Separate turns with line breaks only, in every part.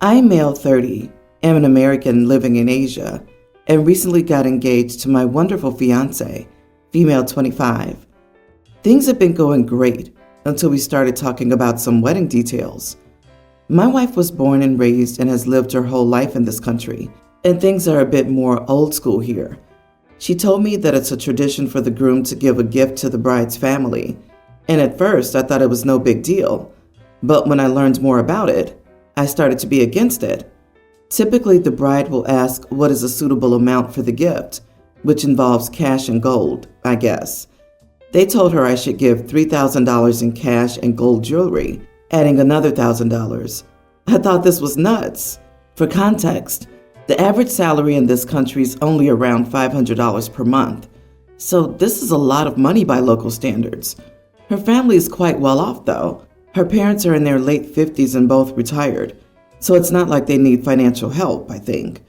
I'm male 30, am an American living in Asia, and recently got engaged to my wonderful fiancé, female 25. Things have been going great until we started talking about some wedding details. My wife was born and raised and has lived her whole life in this country, and things are a bit more old school here. She told me that it's a tradition for the groom to give a gift to the bride's family, and at first I thought it was no big deal, but when I learned more about it, I started to be against it. Typically, the bride will ask what is a suitable amount for the gift, which involves cash and gold, I guess. They told her I should give $3,000 in cash and gold jewelry, adding another $1,000. I thought this was nuts. For context, the average salary in this country is only around $500 per month, so this is a lot of money by local standards. Her family is quite well off, though. Her parents are in their late 50s and both retired, so it's not like they need financial help, I think.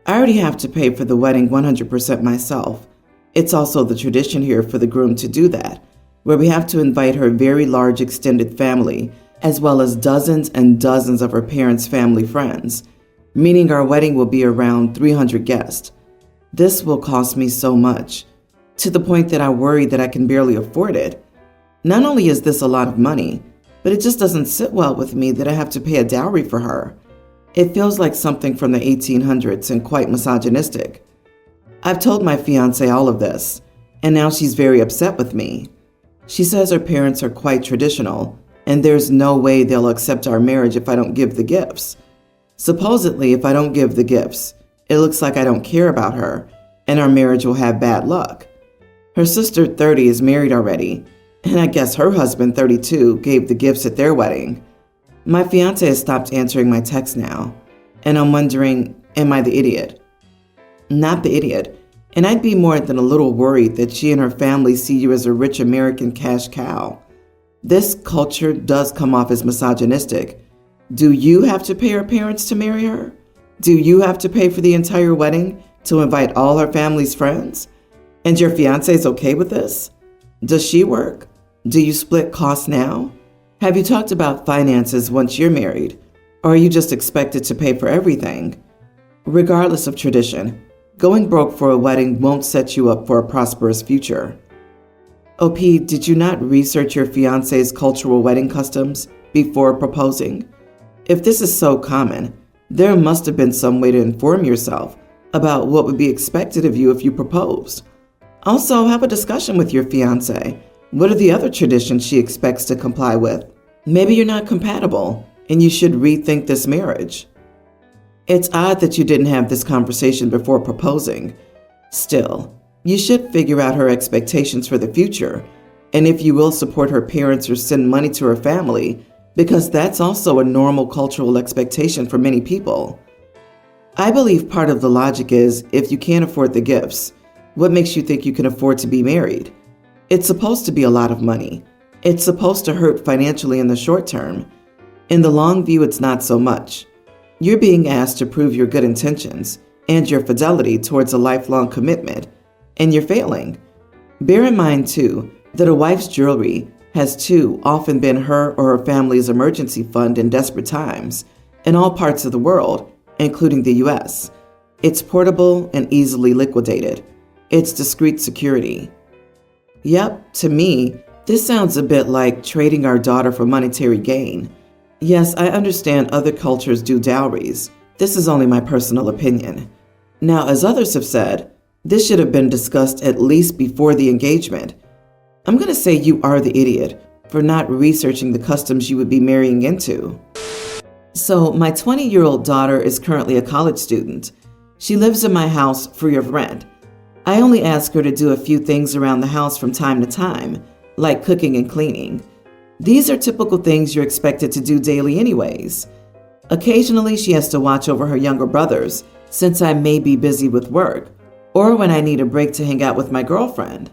I already have to pay for the wedding 100% myself. It's also the tradition here for the groom to do that, where we have to invite her very large extended family, as well as dozens and dozens of her parents' family friends, meaning our wedding will be around 300 guests. This will cost me so much, to the point that I worry that I can barely afford it. Not only is this a lot of money, but it just doesn't sit well with me that I have to pay a dowry for her. It feels like something from the 1800s and quite misogynistic. I've told my fiancé all of this, and now she's very upset with me. She says her parents are quite traditional, and there's no way they'll accept our marriage if I don't give the gifts. Supposedly, if I don't give the gifts, it looks like I don't care about her, and our marriage will have bad luck. Her sister, 30, is married already, and I guess her husband, 32, gave the gifts at their wedding. My fiancé has stopped answering my texts now, and I'm wondering, am I the idiot? Not the idiot, and I'd be more than a little worried that she and her family see you as a rich American cash cow. This culture does come off as misogynistic. Do you have to pay her parents to marry her? Do you have to pay for the entire wedding to invite all her family's friends? And your fiancé's okay with this? Does she work? Do you split costs now? Have you talked about finances once you're married? Or are you just expected to pay for everything? Regardless of tradition, going broke for a wedding won't set you up for a prosperous future. OP, did you not research your fiancé's cultural wedding customs before proposing? If this is so common, there must have been some way to inform yourself about what would be expected of you if you proposed. Also, have a discussion with your fiancé. What are the other traditions she expects to comply with? Maybe you're not compatible, and you should rethink this marriage. It's odd that you didn't have this conversation before proposing. Still, you should figure out her expectations for the future, and if you will support her parents or send money to her family, because that's also a normal cultural expectation for many people. I believe part of the logic is if you can't afford the gifts, what makes you think you can afford to be married? It's supposed to be a lot of money. It's supposed to hurt financially in the short term. In the long view, it's not so much. You're being asked to prove your good intentions and your fidelity towards a lifelong commitment, and you're failing. Bear in mind, too, that a wife's jewelry has too often been her or her family's emergency fund in desperate times in all parts of the world, including the US. It's portable and easily liquidated. It's discreet security. Yep, to me, this sounds a bit like trading our daughter for monetary gain. Yes, I understand other cultures do dowries. This is only my personal opinion. Now, as others have said, this should have been discussed at least before the engagement. I'm going to say you are the idiot for not researching the customs you would be marrying into. So, my 20-year-old daughter is currently a college student. She lives in my house free of rent. I only ask her to do a few things around the house from time to time, like cooking and cleaning. These are typical things you're expected to do daily anyways. Occasionally, she has to watch over her younger brothers, since I may be busy with work, or when I need a break to hang out with my girlfriend.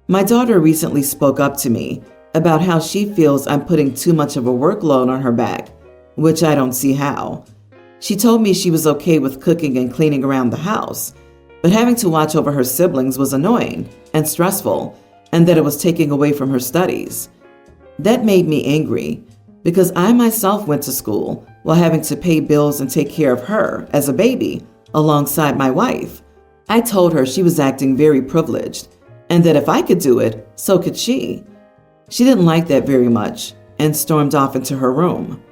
My daughter recently spoke up to me about how she feels I'm putting too much of a workload on her back, which I don't see how. She told me she was okay with cooking and cleaning around the house, but having to watch over her siblings was annoying and stressful, and that it was taking away from her studies. That made me angry because I myself went to school, while having to pay bills and take care of her as a baby alongside my wife. I told her she was acting very privileged and that if I could do it, so could she. She didn't like that very much and stormed off into her room.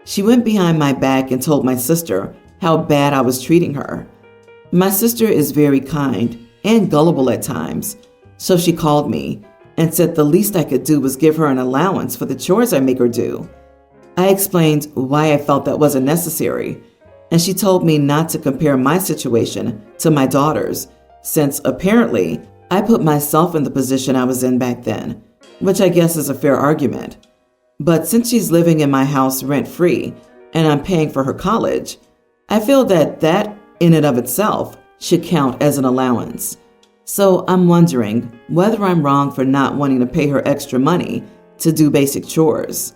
She went behind my back and told my sister how bad I was treating her. My sister is very kind and gullible at times, so she called me and said the least I could do was give her an allowance for the chores I make her do. I explained why I felt that wasn't necessary, and she told me not to compare my situation to my daughter's, since apparently I put myself in the position I was in back then, which I guess is a fair argument. But since she's living in my house rent-free and I'm paying for her college, I feel that in and of itself should count as an allowance. So I'm wondering whether I'm wrong for not wanting to pay her extra money to do basic chores.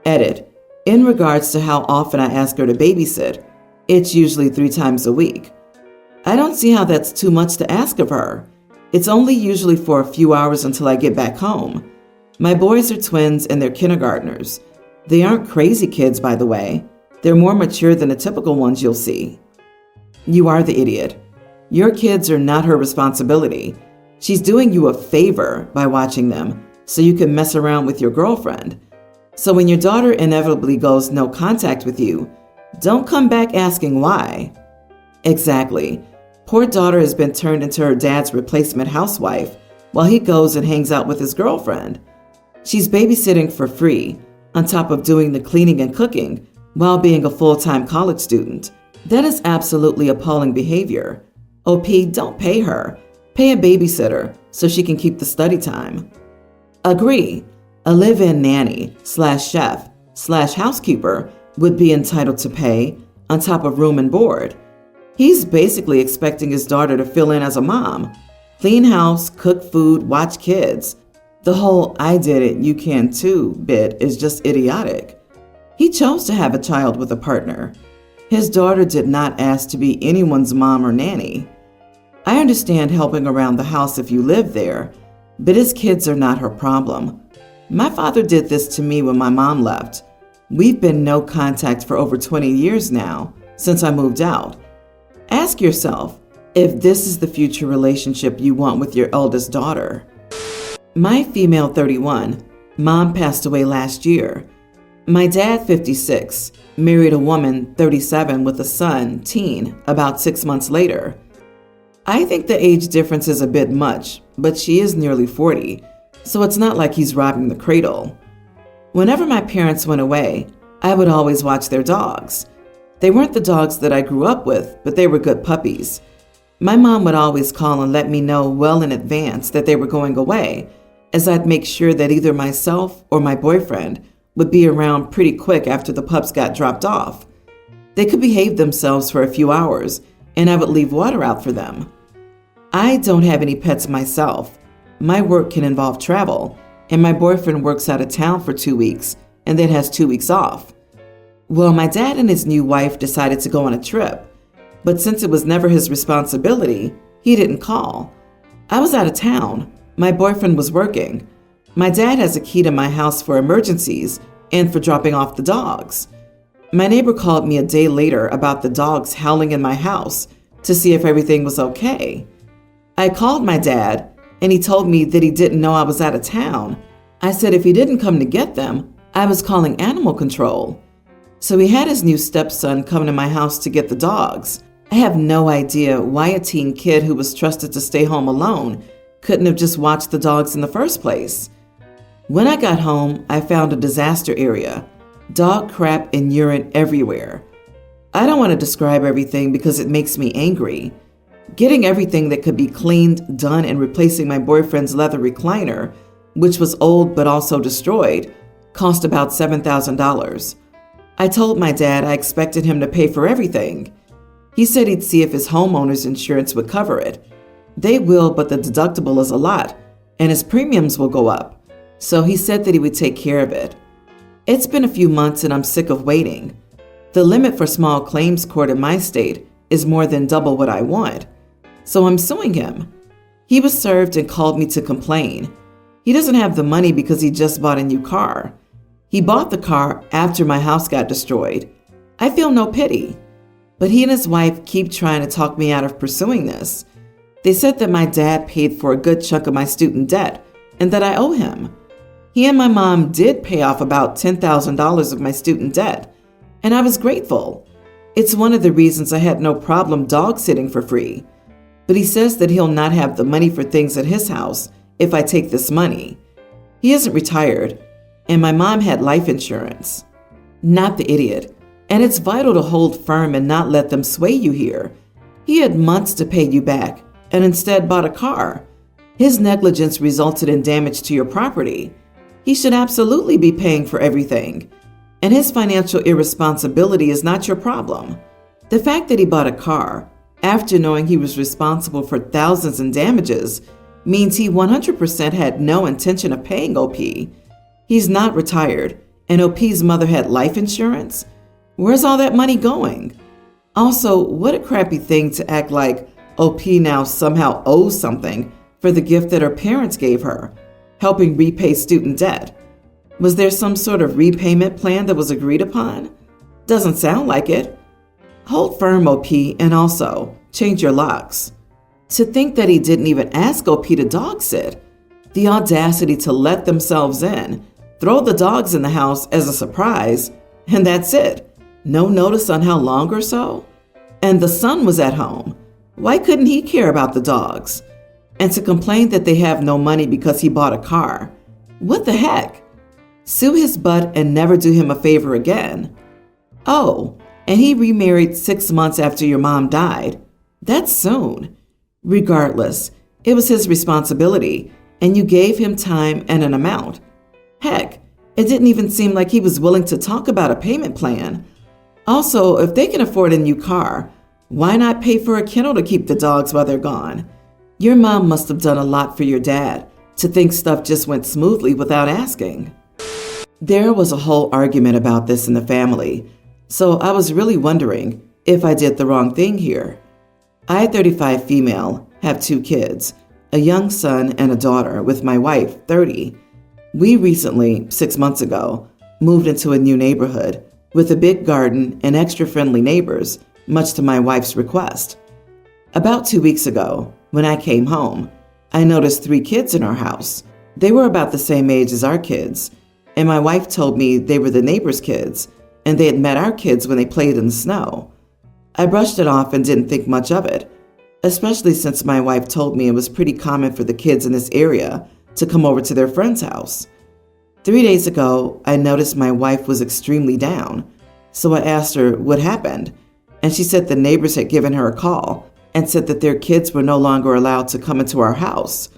Edit. In regards to how often I ask her to babysit, it's usually 3 times a week. I don't see how that's too much to ask of her. It's only usually for a few hours until I get back home. My boys are twins and they're kindergartners. They aren't crazy kids, by the way. They're more mature than the typical ones you'll see. You are the idiot. Your kids are not her responsibility. She's doing you a favor by watching them so you can mess around with your girlfriend. So when your daughter inevitably goes no contact with you, don't come back asking why. Exactly. Poor daughter has been turned into her dad's replacement housewife while he goes and hangs out with his girlfriend. She's babysitting for free, on top of doing the cleaning and cooking while being a full-time college student. That is absolutely appalling behavior. OP, don't pay her. Pay a babysitter so she can keep the study time. Agree. A live-in nanny /chef/housekeeper would be entitled to pay on top of room and board. He's basically expecting his daughter to fill in as a mom, clean house, cook food, watch kids. The whole "I did it, you can too" bit is just idiotic. He chose to have a child with a partner. His daughter did not ask to be anyone's mom or nanny. I understand helping around the house if you live there, but his kids are not her problem. My father did this to me when my mom left. We've been no contact for over 20 years now, since I moved out. Ask yourself if this is the future relationship you want with your eldest daughter. My female 31, mom passed away last year. My dad, 56, married a woman, 37, with a son, teen, about 6 months later. I think the age difference is a bit much, but she is nearly 40, so it's not like he's robbing the cradle. Whenever my parents went away, I would always watch their dogs. They weren't the dogs that I grew up with, but they were good puppies. My mom would always call and let me know well in advance that they were going away, as I'd make sure that either myself or my boyfriend would be around pretty quick after the pups got dropped off. They could behave themselves for a few hours, and I would leave water out for them. I don't have any pets myself. My work can involve travel, and my boyfriend works out of town for 2 weeks and then has 2 weeks off. Well, my dad and his new wife decided to go on a trip, but since it was never his responsibility, he didn't call. I was out of town. My boyfriend was working. My dad has a key to my house for emergencies and for dropping off the dogs. My neighbor called me a day later about the dogs howling in my house to see if everything was okay. I called my dad, and he told me that he didn't know I was out of town. I said if he didn't come to get them, I was calling animal control. So he had his new stepson come to my house to get the dogs. I have no idea why a teen kid who was trusted to stay home alone couldn't have just watched the dogs in the first place. When I got home, I found a disaster area. Dog crap and urine everywhere. I don't want to describe everything because it makes me angry. Getting everything that could be cleaned, done, and replacing my boyfriend's leather recliner, which was old but also destroyed, cost about $7,000. I told my dad I expected him to pay for everything. He said he'd see if his homeowner's insurance would cover it. They will, but the deductible is a lot, and his premiums will go up. So he said that he would take care of it. It's been a few months and I'm sick of waiting. The limit for small claims court in my state is more than double what I want. So I'm suing him. He was served and called me to complain. He doesn't have the money because he just bought a new car. He bought the car after my house got destroyed. I feel no pity. But he and his wife keep trying to talk me out of pursuing this. They said that my dad paid for a good chunk of my student debt and that I owe him. He and my mom did pay off about $10,000 of my student debt, and I was grateful. It's one of the reasons I had no problem dog sitting for free. But he says that he'll not have the money for things at his house if I take this money. He isn't retired, and my mom had life insurance. Not the idiot. And it's vital to hold firm and not let them sway you here. He had months to pay you back and instead bought a car. His negligence resulted in damage to your property. He should absolutely be paying for everything. And his financial irresponsibility is not your problem. The fact that he bought a car after knowing he was responsible for thousands in damages means he 100% had no intention of paying OP. He's not retired, and OP's mother had life insurance? Where's all that money going? Also, what a crappy thing to act like OP now somehow owes something for the gift that her parents gave her, helping repay student debt. Was there some sort of repayment plan that was agreed upon? Doesn't sound like it. Hold firm, OP, and also change your locks. To think that he didn't even ask OP to dog sit. The audacity to let themselves in, throw the dogs in the house as a surprise, and that's it. No notice on how long or so? And the son was at home. Why couldn't he care about the dogs? And to complain that they have no money because he bought a car. What the heck? Sue his butt and never do him a favor again. Oh, and he remarried 6 months after your mom died. That's soon. Regardless, it was his responsibility, and you gave him time and an amount. Heck, it didn't even seem like he was willing to talk about a payment plan. Also, if they can afford a new car, why not pay for a kennel to keep the dogs while they're gone? Your mom must have done a lot for your dad to think stuff just went smoothly without asking. There was a whole argument about this in the family, so I was really wondering if I did the wrong thing here. I, 35 female, have 2 kids, a young son and a daughter, with my wife, 30. We recently, 6 months ago, moved into a new neighborhood with a big garden and extra friendly neighbors, much to my wife's request. About 2 weeks ago, when I came home, I noticed 3 kids in our house. They were about the same age as our kids, and my wife told me they were the neighbors' kids, and they had met our kids when they played in the snow. I brushed it off and didn't think much of it, especially since my wife told me it was pretty common for the kids in this area to come over to their friend's house. 3 days ago, I noticed my wife was extremely down, so I asked her what happened, and she said the neighbors had given her a call and said that their kids were no longer allowed to come into our house.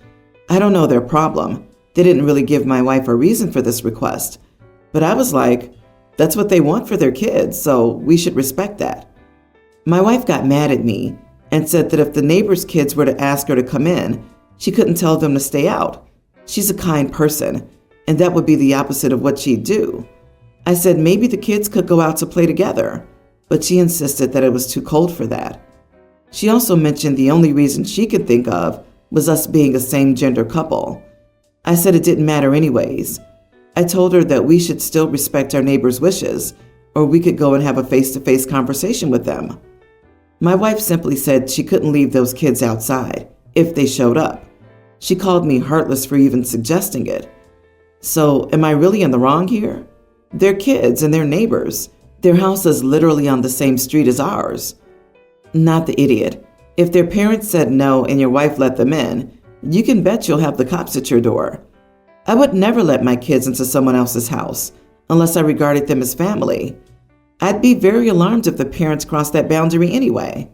I don't know their problem. They didn't really give my wife a reason for this request, but I was like, that's what they want for their kids, so we should respect that. My wife got mad at me and said that if the neighbors' kids were to ask her to come in, she couldn't tell them to stay out. She's a kind person, and that would be the opposite of what she'd do. I said maybe the kids could go out to play together, but she insisted that it was too cold for that. She also mentioned the only reason she could think of was us being a same-gender couple. I said it didn't matter anyways. I told her that we should still respect our neighbors' wishes, or we could go and have a face-to-face conversation with them. My wife simply said she couldn't leave those kids outside if they showed up. She called me heartless for even suggesting it. So, am I really in the wrong here? They're kids and they're neighbors. Their house is literally on the same street as ours. Not the idiot. If their parents said no and your wife let them in, you can bet you'll have the cops at your door. I would never let my kids into someone else's house unless I regarded them as family. I'd be very alarmed if the parents crossed that boundary anyway.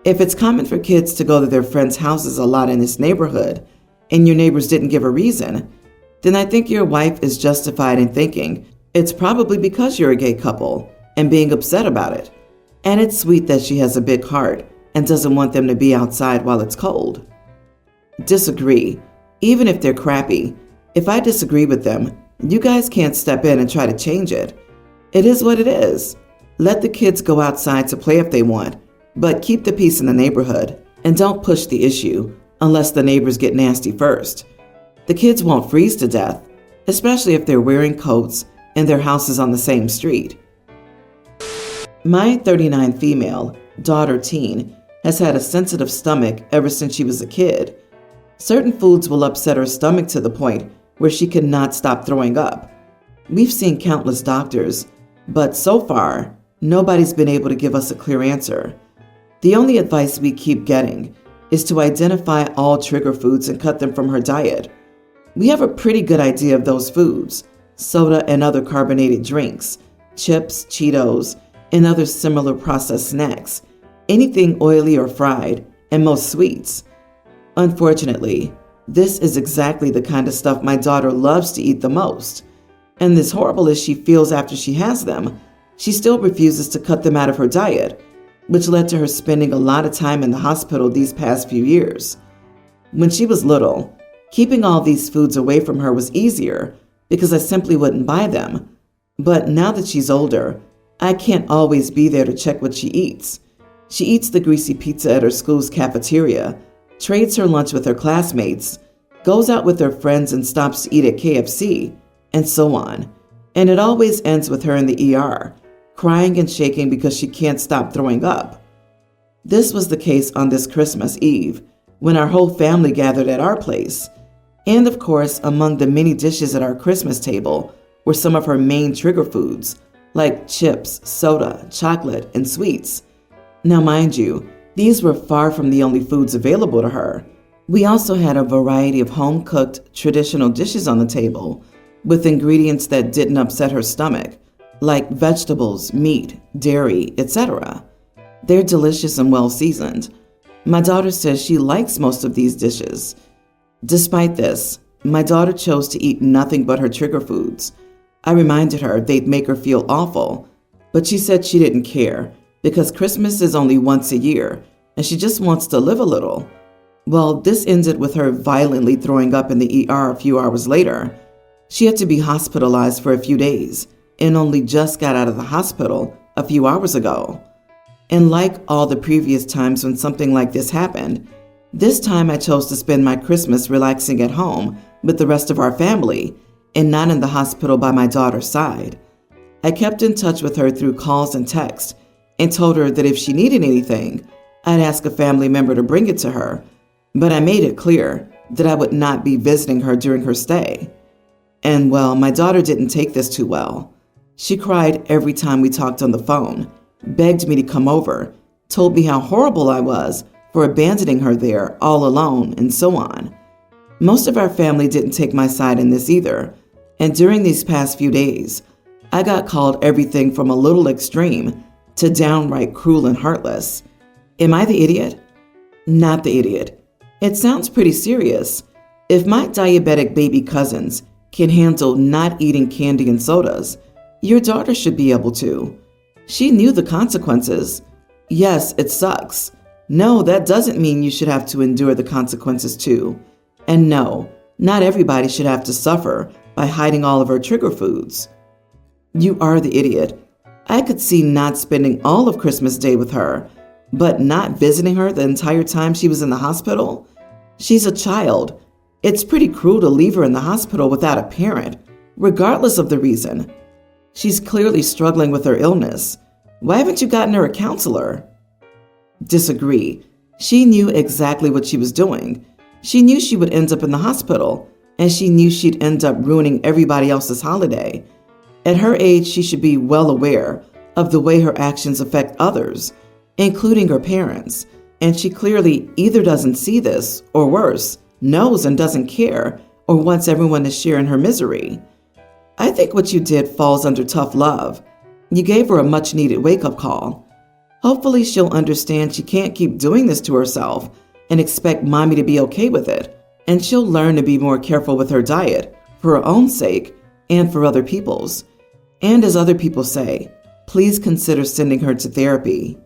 If it's common for kids to go to their friends' houses a lot in this neighborhood, and your neighbors didn't give a reason, then I think your wife is justified in thinking it's probably because you're a gay couple and being upset about it. And it's sweet that she has a big heart and doesn't want them to be outside while it's cold. Disagree. Even if they're crappy, if I disagree with them, you guys can't step in and try to change it. It is what it is. Let the kids go outside to play if they want, but keep the peace in the neighborhood and don't push the issue unless the neighbors get nasty first. The kids won't freeze to death, especially if they're wearing coats and their house is on the same street. My 39 female, daughter teen, has had a sensitive stomach ever since she was a kid. Certain foods will upset her stomach to the point where she cannot stop throwing up. We've seen countless doctors, but so far, nobody's been able to give us a clear answer. The only advice we keep getting is to identify all trigger foods and cut them from her diet. We have a pretty good idea of those foods: soda and other carbonated drinks, chips, Cheetos, and other similar processed snacks, anything oily or fried, and most sweets. Unfortunately, this is exactly the kind of stuff my daughter loves to eat the most. And as horrible as she feels after she has them, she still refuses to cut them out of her diet, which led to her spending a lot of time in the hospital these past few years. When she was little, keeping all these foods away from her was easier because I simply wouldn't buy them. But now that she's older, I can't always be there to check what she eats. She eats the greasy pizza at her school's cafeteria, trades her lunch with her classmates, goes out with her friends and stops to eat at KFC, and so on. And it always ends with her in the ER, crying and shaking because she can't stop throwing up. This was the case on this Christmas Eve, when our whole family gathered at our place. And of course, among the many dishes at our Christmas table were some of her main trigger foods, like chips, soda, chocolate, and sweets. Now mind you, these were far from the only foods available to her. We also had a variety of home-cooked traditional dishes on the table, with ingredients that didn't upset her stomach, like vegetables, meat, dairy, etc. They're delicious and well-seasoned. My daughter says she likes most of these dishes. Despite this, my daughter chose to eat nothing but her trigger foods. I reminded her they'd make her feel awful, but she said she didn't care because Christmas is only once a year and she just wants to live a little. Well, this ended with her violently throwing up in the ER a few hours later. She had to be hospitalized for a few days and only just got out of the hospital a few hours ago. And like all the previous times when something like this happened, this time I chose to spend my Christmas relaxing at home with the rest of our family and not in the hospital by my daughter's side. I kept in touch with her through calls and texts and told her that if she needed anything, I'd ask a family member to bring it to her, but I made it clear that I would not be visiting her during her stay. And well, my daughter didn't take this too well. She cried every time we talked on the phone, begged me to come over, told me how horrible I was for abandoning her there all alone, and so on. Most of our family didn't take my side in this either, and during these past few days, I got called everything from a little extreme to downright cruel and heartless. Am I the idiot? Not the idiot. It sounds pretty serious. If my diabetic baby cousins can handle not eating candy and sodas, your daughter should be able to. She knew the consequences. Yes, it sucks. No, that doesn't mean you should have to endure the consequences too. And no, not everybody should have to suffer by hiding all of her trigger foods. You are the idiot. I could see not spending all of Christmas Day with her, but not visiting her the entire time she was in the hospital? She's a child. It's pretty cruel to leave her in the hospital without a parent, regardless of the reason. She's clearly struggling with her illness. Why haven't you gotten her a counselor? Disagree. She knew exactly what she was doing. She knew she would end up in the hospital, and she knew she'd end up ruining everybody else's holiday. At her age, she should be well aware of the way her actions affect others, including her parents, and she clearly either doesn't see this, or worse, knows and doesn't care, or wants everyone to share in her misery. I think what you did falls under tough love. You gave her a much-needed wake-up call. Hopefully she'll understand she can't keep doing this to herself and expect mommy to be okay with it, and she'll learn to be more careful with her diet, for her own sake and for other people's. And as other people say, please consider sending her to therapy.